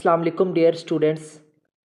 अस्सलाम वालेकुम dear students.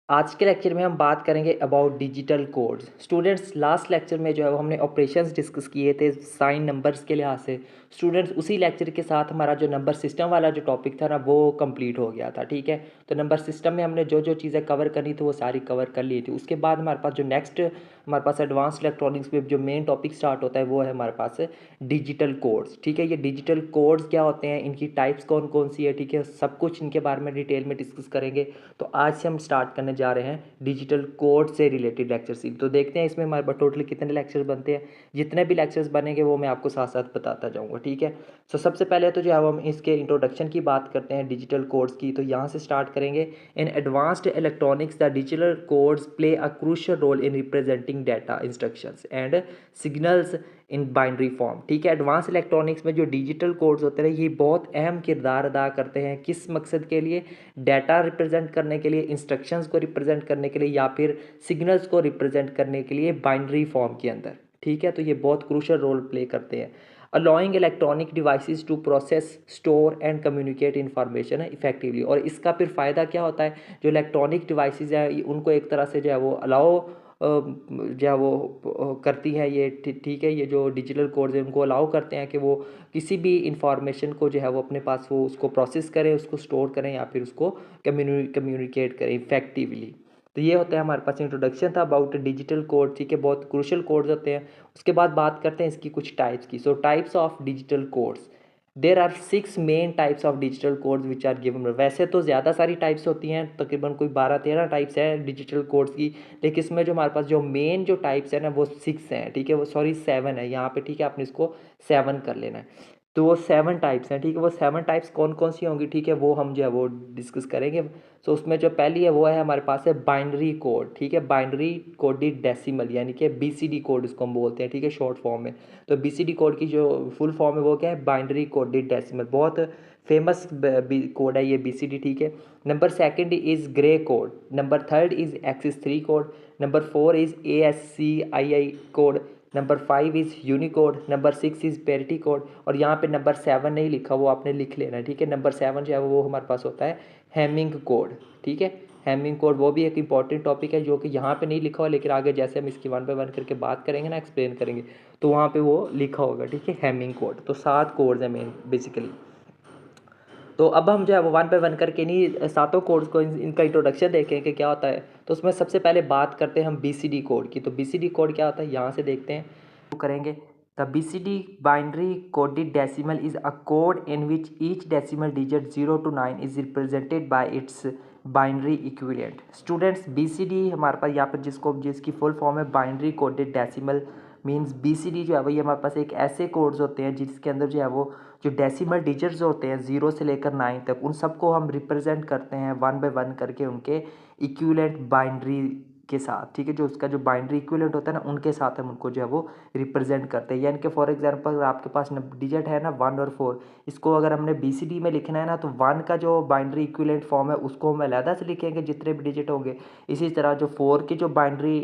आज के लेक्चर में हम बात करेंगे about digital codes. Students, last lecture में जो है वो हमने ऑपरेशंस डिस्कस किए थे साइन नंबर्स के लिहाज से। स्टूडेंट्स, उसी लेक्चर के साथ हमारा जो नंबर सिस्टम वाला जो टॉपिक था ना वो कंप्लीट हो गया था। ठीक है, तो नंबर सिस्टम में हमने जो जो चीज़ें कवर करनी थी वो सारी कवर कर ली थी। उसके बाद हमारे पास जो नेक्स्ट हमारे पास एडवांस इलेक्ट्रॉनिक्स में जो मेन टॉपिक स्टार्ट होता है वो है हमारे पास डिजिटल कोड्स। ठीक है, ये डिजिटल कोड्स क्या होते हैं, इनकी टाइप्स कौन कौन सी है, ठीक है, सब कुछ इनके बारे में डिटेल में डिस्कस करेंगे। तो आज से हम स्टार्ट करने जा रहे हैं डिजिटल कोड से रिलेटेड लेक्चर सीरीज। तो देखते हैं इसमें हमारे पास टोटल कितने लेक्चर्स बनते हैं। जितने भी लेक्चर्स बनेंगे वो मैं आपको साथ साथ बताता जाऊंगा। ठीक है, तो सबसे पहले तो जो है हम इसके इंट्रोडक्शन की बात करते हैं डिजिटल कोड्स की। तो यहाँ से स्टार्ट करेंगे। In advanced electronics the digital codes play a crucial role in representing data instructions and signals in binary form. ठीक है, एडवांस इलेक्ट्रॉनिक्स में जो डिजिटल कोड्स होते हैं ये बहुत अहम किरदार अदा करते हैं। किस मकसद के लिए? डाटा रिप्रेजेंट करने के लिए, इंस्ट्रक्शंस को रिप्रेजेंट करने के लिए, या फिर सिग्नल्स को रिप्रेजेंट करने के लिए बाइनरी फॉर्म के अंदर। ठीक है, तो ये बहुत क्रूशियल रोल प्ले करते हैं। Allowing electronic devices to process, store and communicate information effectively. और इसका फिर फ़ायदा क्या होता है? जो इलेक्ट्रॉनिक डिवाइसेस हैं उनको एक तरह से जो है वो अलाउ जो है वो करती हैं ये। ठीक है, ये जो डिजिटल कोड्स हैं उनको अलाउ करते हैं कि वो किसी भी इंफॉर्मेशन को जो है वो अपने पास वो उसको प्रोसेस करें, उसको स्टोर करें या फिर उसको कम्युनिकेट करें इफेक्टिवली। तो ये होता है हमारे पास इंट्रोडक्शन था अबाउट डिजिटल कोड। ठीक है, बहुत क्रूशियल कोड्स होते हैं। उसके बाद बात करते हैं इसकी कुछ टाइप्स की। So types of digital codes, there are 6 main types of digital codes which are given. वैसे तो ज़्यादा सारी टाइप्स होती हैं, तकरीबन कोई 12-13 टाइप्स है डिजिटल कोड्स की, लेकिन इसमें जो हमारे पास जो मेन जो टाइप्स है ना वो 6 हैं। ठीक है, वो सॉरी 7 है यहाँ पे। ठीक है, आपने इसको 7 कर लेना है। तो वो 7 टाइप्स हैं। ठीक है, वो 7 टाइप्स कौन कौन सी होंगी, ठीक है, वो हम जो है वो डिस्कस करेंगे। सो उसमें जो पहली है वो है हमारे पास है बाइनरी कोड। ठीक है, बाइनरी कोडेड डेसिमल, यानी कि बीसीडी कोड इसको हम बोलते हैं। ठीक है, शॉर्ट फॉर्म में। तो बीसीडी कोड की जो फुल फॉर्म है वो क्या है? Binary coded decimal. बहुत फेमस कोड है ये बीसीडी। ठीक है, number second is grey code, number third is axis 3 code, number 4 is ASCII code, number 5 is Unicode, number 6 is parity code. और यहाँ पे नंबर 7 नहीं लिखा, वो आपने लिख लेना है। ठीक है, नंबर 7 जो है वो हमारे पास होता है हैमिंग कोड। ठीक है, हैमिंग कोड वो भी एक इंपॉर्टेंट टॉपिक है जो कि यहाँ पे नहीं लिखा हुआ, लेकिन आगे जैसे हम इसकी 1 बाय 1 करके बात करेंगे ना, एक्सप्लेन करेंगे, तो वहाँ पे वो लिखा होगा। ठीक है, हैमिंग कोड। तो 7 कोड्स हैं मेन बेसिकली। तो अब हम जो है वो 1 बाय 1 करके इन्हीं सातों कोड्स को इनका इंट्रोडक्शन देखें कि क्या होता है। तो उसमें सबसे पहले बात करते हैं हम बीसीडी कोड की। तो बीसीडी कोड क्या होता है, यहाँ से देखते हैं तो करेंगे। The BCD binary coded decimal is a code in which each decimal digit 0 to 9 is represented by it's binary equivalent. Students, BCD हमारे पास यहाँ पर जिसकी फुल फॉर्म है binary coded decimal means BCD जो है वो ये हमारे पास एक ऐसे कोड्स होते हैं जिसके अंदर जो है वो जो डेसिमल डिजिट्स होते हैं 0 से लेकर 9 तक, उन सबको हम रिप्रेजेंट करते हैं 1 बाय 1 करके उनके इक्विवेलेंट बाइनरी के साथ। ठीक है, जो उसका जो बाइनरी इक्विवेलेंट होता है ना उनके साथ हम उनको जो है वो रिप्रेजेंट करते हैं। यानी कि फॉर एग्जांपल आपके पास डिजिट है ना 1 और 4, इसको अगर हमने बीसीडी में लिखना है ना तो 1 का जो बाइनरी इक्विवेलेंट फॉर्म है उसको हम अलहदा से लिखेंगे जितने भी डिजिट होंगे। इसी तरह जो 4 की जो बाइनरी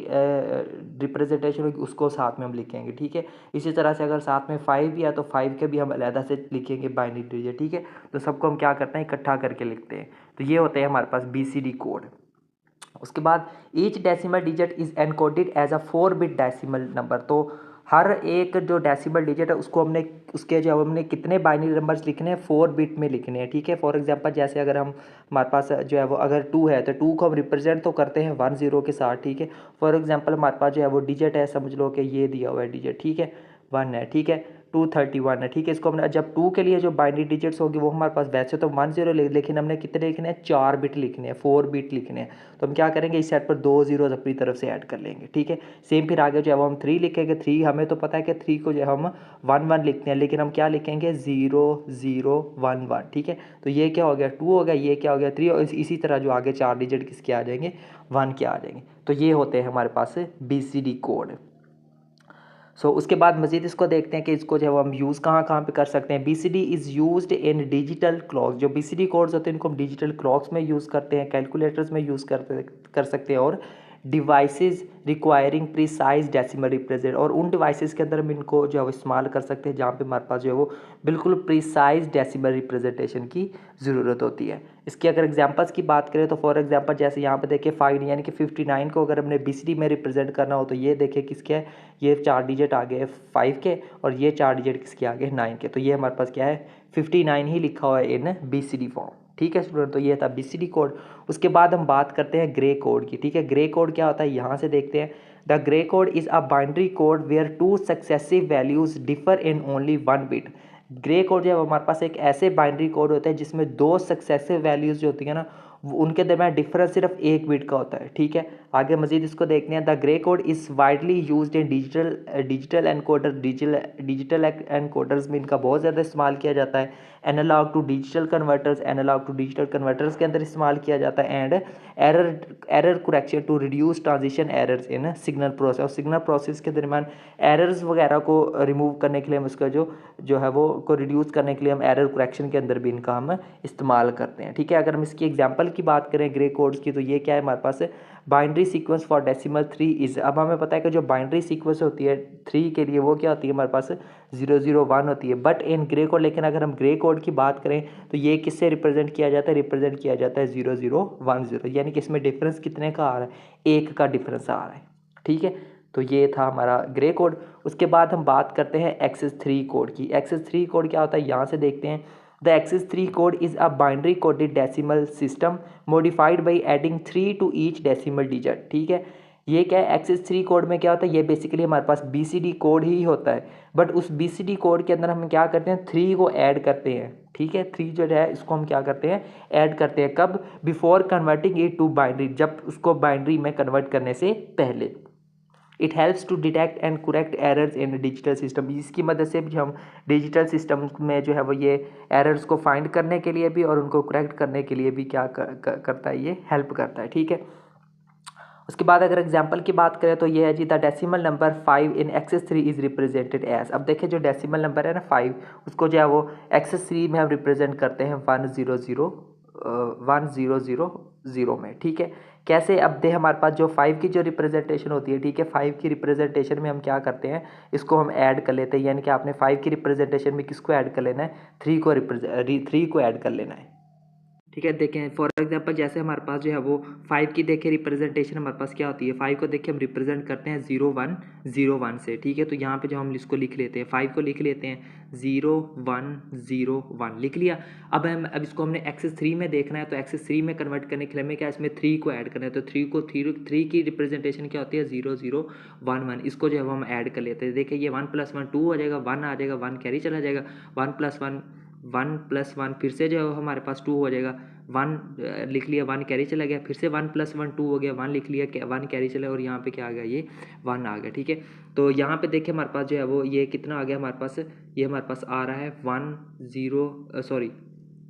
रिप्रेजेंटेशन होगी उसको साथ में हम लिखेंगे। ठीक है, इसी तरह से अगर साथ में 5 भी है तो 5 के भी हम अलहदा से लिखेंगे बाइनरी डिजिट। ठीक है, तो सबको हम क्या करते हैं, इकट्ठा करके लिखते हैं। तो ये होते हैं हमारे पास बीसीडी कोड। उसके बाद each decimal digit is encoded as a 4 bit decimal number. तो हर एक जो डेसिमल डिजिट है उसको हमने उसके जो हमने कितने बाइनरी नंबर्स लिखने हैं, 4 बिट में लिखने हैं। ठीक है, फॉर एग्जांपल जैसे अगर हम हमारे पास जो है वो अगर 2 है तो 2 को हम रिप्रेजेंट तो करते हैं 1 0 के साथ। ठीक है, फॉर एग्जांपल हमारे पास जो है वो डिजिट है, समझ लो कि ये दिया हुआ है डिजिट। ठीक है, 1 है। ठीक है, 231 है। ठीक है, इसको हमने जब 2 के लिए जो बाइनरी डिजिट्स होगी वो हमारे पास वैसे तो 1 0 लेकिन हमने कितने लिखने हैं, 4 बिट लिखने हैं, 4 बिट लिखने हैं। तो हम क्या करेंगे, इस सेट पर 2 जीरोज अपनी तरफ से ऐड कर लेंगे। ठीक है, सेम फिर आगे जो है वो हम 3 लिखेंगे। 3 हमें तो पता है कि 3 को जो हम 1 1 लिखते हैं, लेकिन हम क्या लिखेंगे 0 0 1 1। ठीक है, तो ये क्या हो गया 2 हो गया, ये क्या हो गया 3, और इसी तरह जो आगे 4 डिजिट किसके आ जाएंगे, 1 के आ जाएंगे। तो ये होते हैं हमारे पास बीसीडी कोड। उसके बाद मज़ीद इसको देखते हैं कि इसको जो हम यूज़ कहाँ कहाँ पे कर सकते हैं। BCD is used in digital clocks. जो बीसीडी कोड्स होते हैं इनको हम डिजिटल क्लॉक्स में यूज़ करते हैं, कैलकुलेटर्स में यूज़ कर सकते हैं, और devices requiring precise decimal represent, और उन डिवाइसेस के अंदर हम इनको जो है वो इस्तेमाल कर सकते हैं जहाँ पे हमारे पास जो है वो बिल्कुल प्रिसाइज डेसिमल रिप्रेजेंटेशन की ज़रूरत होती है। इसकी अगर एग्जांपल्स की बात करें तो फॉर एग्जांपल जैसे यहाँ पे देखिए 5 यानी कि 59 को अगर हमने BCD में रिप्रेजेंट करना हो तो ये देखिए किसके है, ये 4 डिजिट आ गए 5 के और ये 4 डिजिट किसके आ गए 9 के, तो ये हमारे पास क्या है 59 ही लिखा हुआ है इन BCD फॉर्म। ठीक है स्टूडेंट, तो ये था BCD कोड। उसके बाद हम बात करते हैं ग्रे कोड की। ठीक है, ग्रे कोड क्या होता है यहाँ से देखते हैं। The Gray code is a binary code where 2 successive values differ in only 1 bit. Gray code जब हमारे पास एक ऐसे बाइनरी कोड होते हैं जिसमें 2 सक्सेसिव वैल्यूज जो होती है ना उनके दरम्यान डिफरेंस सिर्फ 1 बिट का होता है। ठीक है, आगे मजीद इसको देखते हैं। The Gray code is widely used in digital encoder. Digital encoders में इनका बहुत ज़्यादा इस्तेमाल किया जाता है। Analog to digital converters, analog to digital converters के अंदर इस्तेमाल किया जाता है। And error correction to reduce transition errors in signal process, और सिग्नल प्रोसेस के दरमियान एरर्स वगैरह को रिमूव करने के लिए हम उसका जो है वो को रिड्यूस करने के लिए हम एरर करेक्शन के अंदर भी इनका हम इस्तेमाल करते हैं। ठीक है, अगर हम इसकी एग्जांपल की बात करें ग्रे कोड्स की तो ये क्या है हमारे पास binary sequence for decimal 3 is. अब हमें पता है कि जो बाइनरी सीक्वेंस होती है 3 के लिए वो क्या होती है हमारे पास 001 होती है, बट इन ग्रे कोड, लेकिन अगर हम ग्रे कोड की बात करें तो ये किससे रिप्रेजेंट किया जाता है, रिप्रेजेंट किया जाता है 0010, यानी कि इसमें डिफरेंस कितने का आ रहा है, 1 का डिफरेंस आ रहा है। ठीक है, तो ये था हमारा ग्रे कोड। उसके बाद हम बात करते हैं एक्सेस 3 कोड की। एक्सेस 3 कोड क्या होता है यहाँ से देखते हैं। The excess 3 code is a binary coded decimal system modified by adding 3 to each decimal digit. ठीक है, ये क्या है एक्सेस 3 कोड में क्या होता है, ये बेसिकली हमारे पास BCD कोड ही होता है, बट उस BCD कोड के अंदर हम क्या करते हैं 3 को ऐड करते हैं। ठीक है, 3 जो है इसको हम क्या करते हैं ऐड करते हैं, कब, before converting it to binary, जब उसको बाइनरी में कन्वर्ट करने से पहले। It helps to detect and correct errors in digital system, इसकी मदद से भी हम डिजिटल सिस्टम में जो है वो ये एरर्स को फाइंड करने के लिए भी और उनको करेक्ट करने के लिए भी क्या करता है, ये हेल्प करता है। ठीक है, उसके बाद अगर एग्जांपल की बात करें तो ये है जी the decimal number 5 in excess 3 is represented as. अब देखिए जो डेसिमल नंबर है ना 5, उसको जो है वो एक्सेस 3 में हम रिप्रेजेंट करते हैं 1000 में। ठीक है, कैसे, अब दे हमारे पास जो 5 की जो रिप्रेजेंटेशन होती है, ठीक है, 5 की रिप्रेजेंटेशन में हम क्या करते हैं, इसको हम ऐड कर लेते हैं, यानी कि आपने 5 की रिप्रेजेंटेशन में किसको ऐड कर लेना है, 3 को ऐड कर लेना है। ठीक है, देखें फॉर एग्जांपल जैसे हमारे पास जो है वो 5 की देखें रिप्रेजेंटेशन हमारे पास क्या होती है, 5 को देखें हम रिप्रेजेंट करते हैं 0101 से। ठीक है, तो यहाँ पे जो हम इसको लिख लेते हैं 5 को लिख लेते हैं 0101 लिख लिया। अब इसको हमने एक्सेस 3 में देखना है, तो एक्सेस 3 में कन्वर्ट करने के लिए हमें क्या इसमें 3 को ऐड करना है, तो 3 की रिप्रेजेंटेशन क्या होती है 0011, इसको जो है वो हम ऐड कर लेते हैं। देखिए ये 1 + 1 2 हो जाएगा, 1 आ जाएगा, 1 कैरी चला जाएगा, 1 + 1 फिर से जो है हमारे पास 2 हो जाएगा, 1 लिख लिया, 1 कैरी चला गया, फिर से 1 + 1 2 हो गया, 1 लिख लिया, 1 कैरी चला, और यहाँ पे क्या आ गया, ये 1 आ गया। ठीक है, तो यहाँ पे देखिए हमारे पास जो है वो ये कितना आ गया हमारे पास, ये हमारे पास आ रहा है 1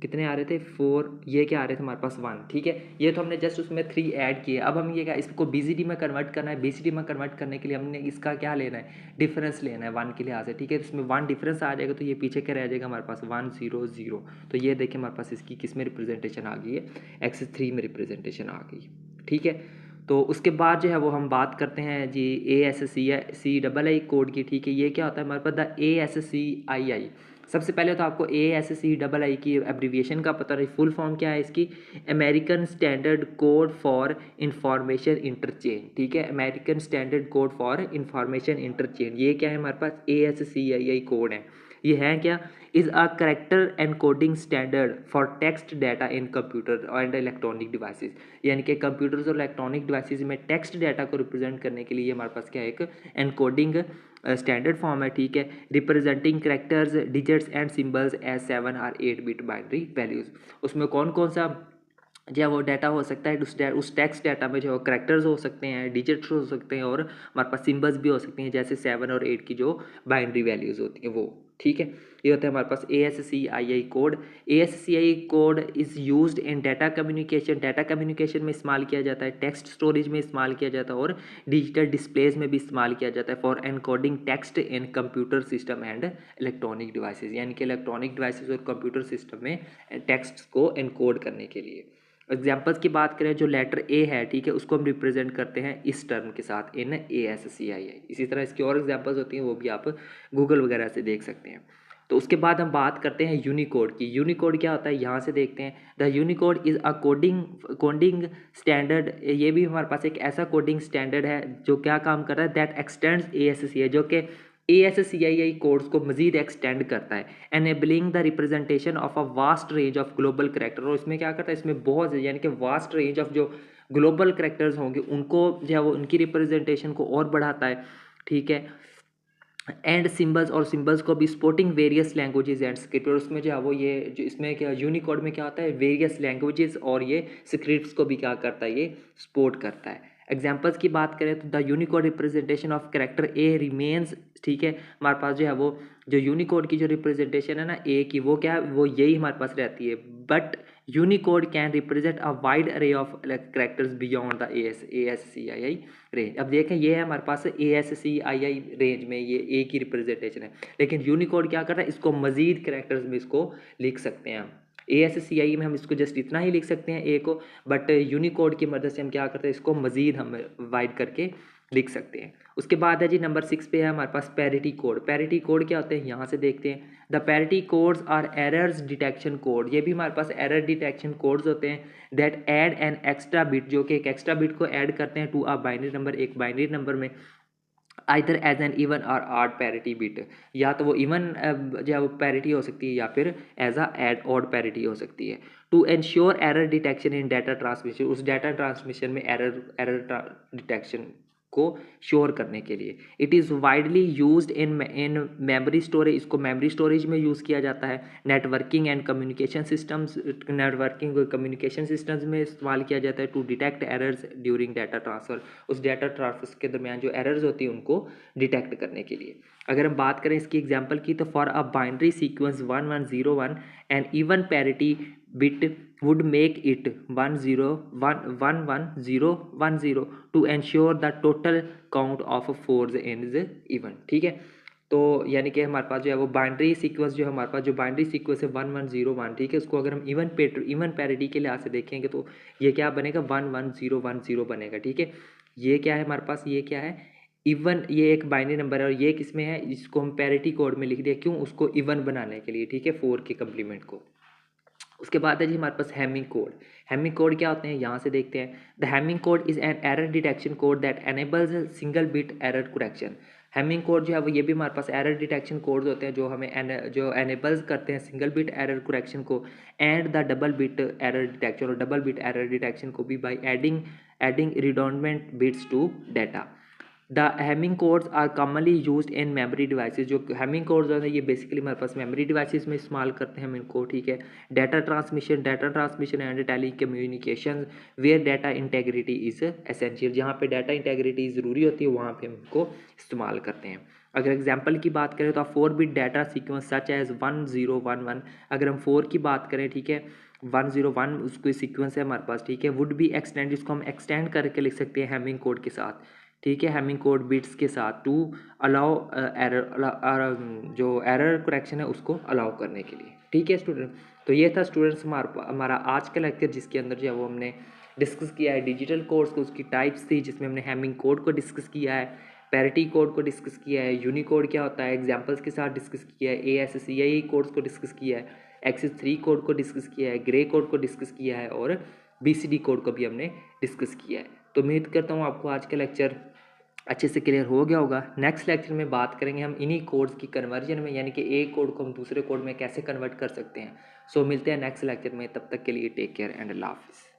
कितने आ रहे थे 4, ये क्या आ रहे थे हमारे पास 1। ठीक है, ये तो हमने जस्ट उसमें 3 ऐड किए। अब हम ये क्या इसको BCD में कन्वर्ट करना है, BCD में कन्वर्ट करने के लिए हमने इसका क्या लेना है, डिफरेंस लेना है 1 के लिहाज से। ठीक है, इसमें 1 डिफरेंस आ जाएगा तो ये पीछे क्या रह जाएगा हमारे पास 100। तो ये देखिए हमारे पास इसकी किस में रिप्रेजेंटेशन आ गई है, एक्सेस 3 में रिप्रेजेंटेशन आ गई। ठीक है, तो उसके बाद जो है वो हम बात करते हैं जी ASCII कोड की। ठीक है, ये क्या होता है हमारे पास द ASCII। सबसे पहले तो आपको ASCII की एब्रीविएशन का पता रही, फुल फॉर्म क्या है इसकी, American standard code for information interchange. ठीक है, American standard code for information interchange, ये क्या है हमारे पास ASCII कोड है। ये है क्या, is a character encoding standard for text data in computer and electronic devices, यानी कि कंप्यूटर्स और इलेक्ट्रॉनिक डिवाइसेस में टेक्स्ट डाटा को रिप्रेजेंट करने के लिए हमारे पास क्या है एक एनकोडिंग स्टैंडर्ड फॉर्म है। ठीक है, representing characters digits and symbols as 7 और 8 बिट बाइनरी वैल्यूज़। उसमें कौन कौन सा जो है वो डाटा हो सकता है, उस टेक्स्ट डाटा में जो है करेक्टर्स हो सकते हैं, डिजिट्स हो सकते हैं, और हमारे पास सिंबल्स भी हो सकते हैं, जैसे 7 और 8 की जो बाइनरी वैल्यूज़ होती हैं वो। ठीक है, ये होता है हमारे पास ASCII code. ASCII code is used in data communication में इस्तेमाल किया जाता है, टेक्स्ट स्टोरेज में इस्तेमाल किया जाता है, और डिजिटल डिस्प्लेज में भी इस्तेमाल किया जाता है for encoding text in computer system and electronic devices, यानी कि इलेक्ट्रॉनिक डिवाइसेज और कंप्यूटर सिस्टम में टेक्स्ट को एनकोड करने के लिए। एग्जाम्पल्स की बात करें, जो लेटर ए है, ठीक है, उसको हम रिप्रेजेंट करते हैं इस टर्म के साथ, इन ASCII। इसी तरह इसकी और एग्जाम्पल्स होती हैं, वो भी आप गूगल वगैरह से देख सकते हैं। तो उसके बाद हम बात करते हैं यूनिकोड की। यूनिकोड क्या होता है, यहाँ से देखते हैं। The Unicode is a coding standard. ये भी हमारे पास एक ऐसा कोडिंग स्टैंडर्ड है जो क्या काम कर रहा है, दैट एक्सटेंड्स ASCII, जो कि ASCII कोड्स को मजीद एक्सटेंड करता है, enabling the representation of a vast range of global character. और इसमें क्या करता है, इसमें बहुत यानी कि वास्ट रेंज ऑफ जो ग्लोबल करेक्टर्स होंगे उनको जो है वो उनकी रिप्रेजेंटेशन को और बढ़ाता है, ठीक है। एंड सिंबल्स, और सिंबल्स को भी supporting various languages and script. और उसमें जो है वो ये जो इसमें क्या यूनिकोड में क्या होता है, वेरियस लैंग्वेजेस और ये स्क्रिप्ट्स को भी क्या करता है, ये सपोर्ट करता है। एग्जाम्पल्स की बात करें तो the Unicode representation of character A remains, ठीक है, हमारे पास जो है वो जो यूनिकोड की जो रिप्रेजेंटेशन है ना ए की, वो क्या है, वो यही हमारे पास रहती है। But Unicode can represent a wide array of characters beyond the ASCII range. अब देखें, ये है हमारे पास ASCII रेंज में ये ए की रिप्रेजेंटेशन है, लेकिन यूनिकोड क्या कर रहा है, इसको मजीद कैरेक्टर्स में इसको लिख सकते हैं हम। ASCII में हम इसको जस्ट इतना ही लिख सकते हैं ए को, बट यूनिकोड की मदद से हम क्या करते हैं, इसको मजीद हम वाइड करके लिख सकते हैं। उसके बाद है जी नंबर 6 पे है हमारे पास पैरिटी कोड। पैरिटी कोड क्या होते हैं, यहाँ से देखते हैं। The parity codes are errors detection code. ये भी हमारे पास एरर डिटेक्शन कोड्स होते हैं that add an extra bit, जो कि एक एक्स्ट्रा बिट को ऐड करते हैं टू अ बाइनरी नंबर, एक बाइनरी नंबर में, either as an even or odd parity bit. या तो वो इवन जो है वो पैरिटी हो सकती है, या फिर एज अ एड ऑड पैरिटी हो सकती है। To ensure error detection in data transmission, उस डाटा ट्रांसमिशन में एरर डिटेक्शन को श्योर करने के लिए। It is widely used in memory storage, इसको मेमोरी स्टोरेज में यूज़ किया जाता है। Networking and communication systems, networking और कम्युनिकेशन सिस्टम्स में इस्तेमाल किया जाता है। To detect errors during data transfer, उस डाटा ट्रांसफर के दरमियान जो एरर्स होती है उनको डिटेक्ट करने के लिए। अगर हम बात करें इसकी एग्जांपल की, तो for a binary sequence 1101 and even parity bit would make it 1011010 to ensure the total count of fours ends even, ठीक है। तो यानी कि हमारे पास जो है वो बाइनरी सीक्वेंस, जो हमारे पास जो बाइनरी सीक्वेंस है 1101, ठीक है, उसको अगर हम इवन पैरिटी के लिहाज से देखेंगे तो ये क्या बनेगा, 11010 बनेगा, ठीक है। ये क्या है हमारे पास, ये क्या है, इवन, ये एक बाइनरी नंबर है, और ये किस में है, इसको हम पैरिटी कोड में लिख दिया, क्यों, उसको इवन बनाने के लिए, ठीक है, 4 के कम्प्लीमेंट को। उसके बाद है जी हमारे पास हैमिंग कोड। हैमिंग कोड क्या होते हैं, यहाँ से देखते हैं। The Hamming code is an error detection code that enables single bit error correction. Hamming code जो है वो ये भी हमारे पास एरर डिटेक्शन कोड्स होते हैं जो हमें जो एनेबल्स करते हैं सिंगल बिट एरर करेक्शन को, and the double bit error detection, और डबल बिट एरर डिटेक्शन को भी by adding redundant bits to data. The Hamming codes are commonly used in memory devices. जो हैमिंग कोड्स होते हैं ये basically हमारे पास memory devices में इस्तेमाल करते हैं हम इनको, ठीक है। Data transmission and telecommunication where data integrity is essential, जहाँ पे डाटा इंटेग्रिटी ज़रूरी होती है वहाँ पे हम इनको इस्तेमाल करते हैं। अगर एग्जाम्पल की बात करें तो 4 bit data sequence such as 1011, अगर हम 4 की बात करें, ठीक है, 101 उसको सीक्वेंस है हमारे पास, ठीक है, वुड बी एक्सटेंड, इसको हम एक्सटेंड करके लिख सकते हैं हैमिंग कोड के साथ, ठीक है, हैमिंग कोड बिट्स के साथ, टू अलाउ एरर, जो एरर करेक्शन है उसको अलाउ करने के लिए, ठीक है स्टूडेंट। तो ये था स्टूडेंट्स हमारा आज का लेक्चर, जिसके अंदर जो है वो हमने डिस्कस किया है डिजिटल कोड्स को, उसकी टाइप्स थी, जिसमें हमने हैमिंग कोड को डिस्कस किया है, पैरिटी कोड को डिस्कस किया है, यूनिकोड क्या होता है एग्जाम्पल्स के साथ डिस्कस किया है, ASCII कोड्स को डिस्कस किया है, एक्सिस 3 कोड को डिस्कस किया है, ग्रे कोड को डिस्कस किया है, और BCD कोड को भी हमने डिस्कस किया है। तो उम्मीद करता हूँ आपको आज का लेक्चर अच्छे से क्लियर हो गया होगा। नेक्स्ट लेक्चर में बात करेंगे हम इन्हीं कोड्स की कन्वर्जन में, यानी कि एक कोड को हम दूसरे कोड में कैसे कन्वर्ट कर सकते हैं। सो मिलते हैं नेक्स्ट लेक्चर में, तब तक के लिए टेक केयर एंड अल्लाह हाफिज़।